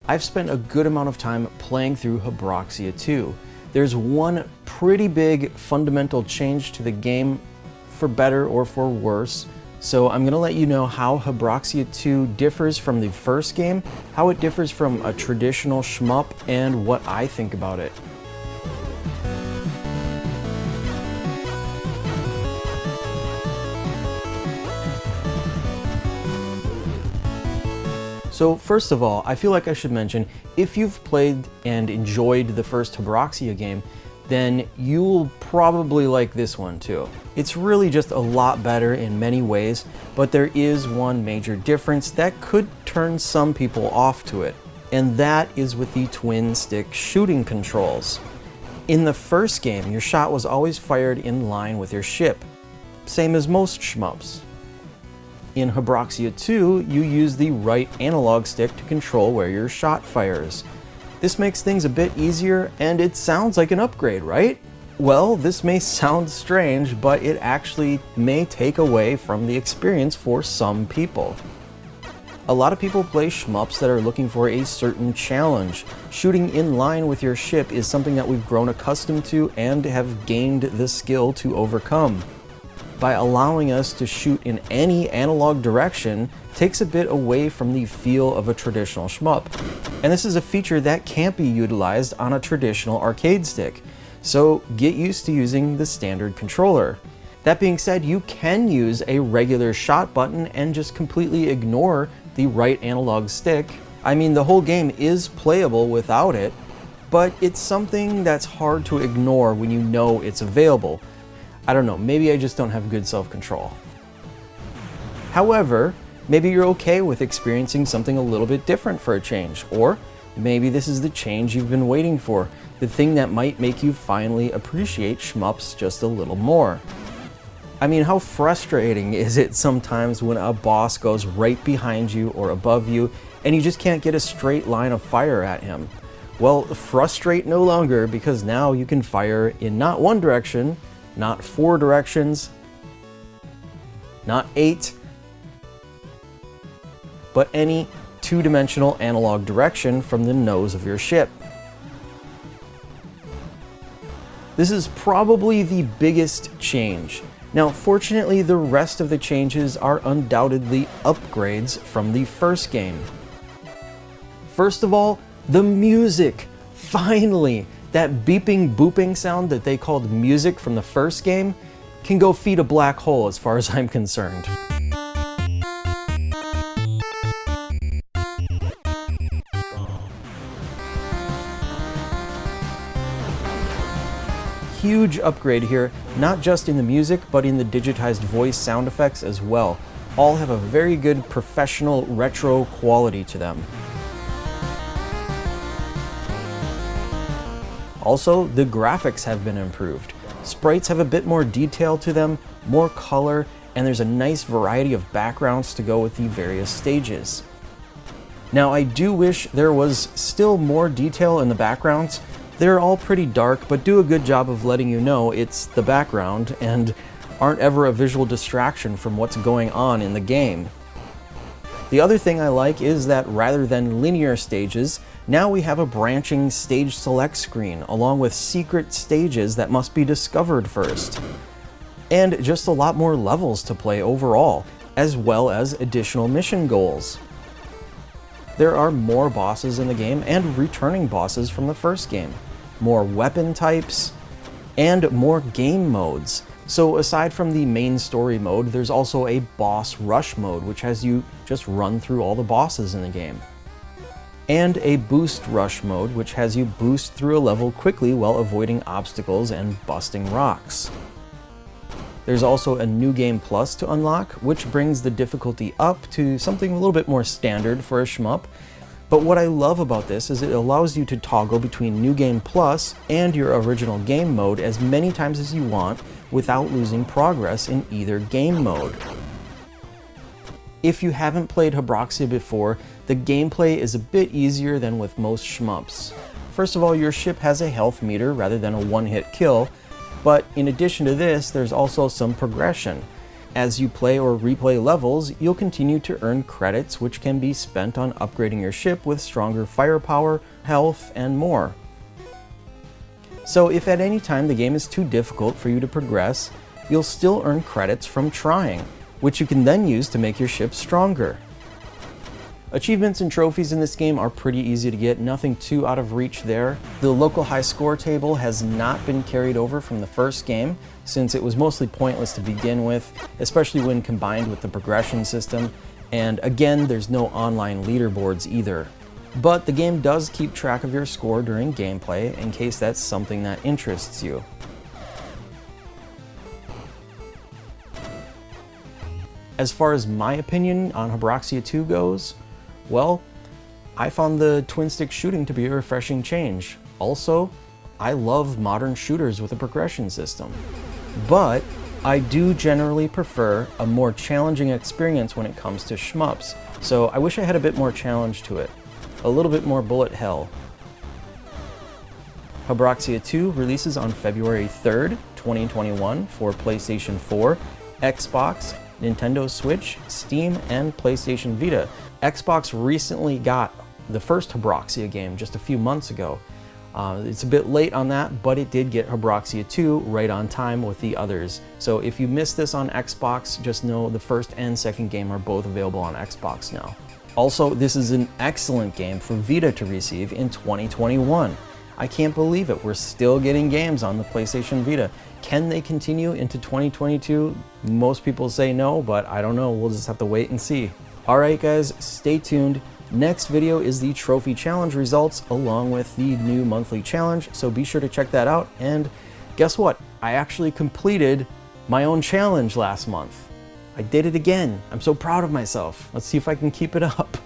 I've spent a good amount of time playing through Habroxia 2. There's one pretty big fundamental change to the game, for better or for worse. So I'm going to let you know how Habroxia 2 differs from the first game, how it differs from a traditional shmup, and what I think about it. So first of all, I feel like I should mention, if you've played and enjoyed the first Habroxia game, then you'll probably like this one too. It's really just a lot better in many ways, but there is one major difference that could turn some people off to it, and that is with the twin stick shooting controls. In the first game, your shot was always fired in line with your ship, same as most shmups. In Habroxia 2, you use the right analog stick to control where your shot fires. This makes things a bit easier, and it sounds like an upgrade, right? Well, this may sound strange, but it actually may take away from the experience for some people. A lot of people play shmups that are looking for a certain challenge. Shooting in line with your ship is something that we've grown accustomed to and have gained the skill to overcome. By allowing us to shoot in any analog direction takes a bit away from the feel of a traditional shmup. And this is a feature that can't be utilized on a traditional arcade stick. So get used to using the standard controller. That being said, you can use a regular shot button and just completely ignore the right analog stick. I mean, the whole game is playable without it, but it's something that's hard to ignore when you know it's available. I don't know, maybe I just don't have good self-control. However, maybe you're okay with experiencing something a little bit different for a change, or maybe this is the change you've been waiting for, the thing that might make you finally appreciate shmups just a little more. I mean, how frustrating is it sometimes when a boss goes right behind you or above you and you just can't get a straight line of fire at him? Well, frustrate no longer, because now you can fire in not one direction, not 4 directions, not 8, but any 2-dimensional analog direction from the nose of your ship. This is probably the biggest change. Now, fortunately, the rest of the changes are undoubtedly upgrades from the first game. First of all, the music. Finally! That beeping, booping sound that they called music from the first game can go feed a black hole as far as I'm concerned. Huge upgrade here, not just in the music, but in the digitized voice sound effects as well. All have a very good professional retro quality to them. Also, the graphics have been improved. Sprites have a bit more detail to them, more color, and there's a nice variety of backgrounds to go with the various stages. Now, I do wish there was still more detail in the backgrounds. They're all pretty dark, but do a good job of letting you know it's the background and aren't ever a visual distraction from what's going on in the game. The other thing I like is that rather than linear stages, now we have a branching stage select screen, along with secret stages that must be discovered first. And just a lot more levels to play overall, as well as additional mission goals. There are more bosses in the game and returning bosses from the first game, more weapon types, and more game modes. So aside from the main story mode, there's also a boss rush mode, which has you just run through all the bosses in the game. And a boost rush mode, which has you boost through a level quickly while avoiding obstacles and busting rocks. There's also a New Game Plus to unlock, which brings the difficulty up to something a little bit more standard for a shmup. But what I love about this is it allows you to toggle between New Game Plus and your original game mode as many times as you want without losing progress in either game mode. If you haven't played Habroxia before, the gameplay is a bit easier than with most shmups. First of all, your ship has a health meter rather than a one-hit kill, but in addition to this, there's also some progression. As you play or replay levels, you'll continue to earn credits which can be spent on upgrading your ship with stronger firepower, health, and more. So if at any time the game is too difficult for you to progress, you'll still earn credits from trying, which you can then use to make your ship stronger. Achievements and trophies in this game are pretty easy to get, nothing too out of reach there. The local high score table has not been carried over from the first game, since it was mostly pointless to begin with, especially when combined with the progression system, and again, there's no online leaderboards either. But the game does keep track of your score during gameplay, in case that's something that interests you. As far as my opinion on Habroxia 2 goes, well, I found the twin-stick shooting to be a refreshing change. Also, I love modern shooters with a progression system. But I do generally prefer a more challenging experience when it comes to shmups, so I wish I had a bit more challenge to it. A little bit more bullet hell. Habroxia 2 releases on February 3rd, 2021 for PlayStation 4, Xbox, Nintendo Switch, Steam, and PlayStation Vita. Xbox recently got the first Habroxia game just a few months ago. It's a bit late on that, but it did get Habroxia 2 right on time with the others. So if you missed this on Xbox, just know the first and second game are both available on Xbox now. Also, this is an excellent game for Vita to receive in 2021. I can't believe it, we're still getting games on the PlayStation Vita. Can they continue into 2022? Most people say no, but I don't know, we'll just have to wait and see. Alright guys, stay tuned. Next video is the trophy challenge results along with the new monthly challenge, so be sure to check that out. And guess what? I actually completed my own challenge last month. I did it again. I'm so proud of myself. Let's see if I can keep it up.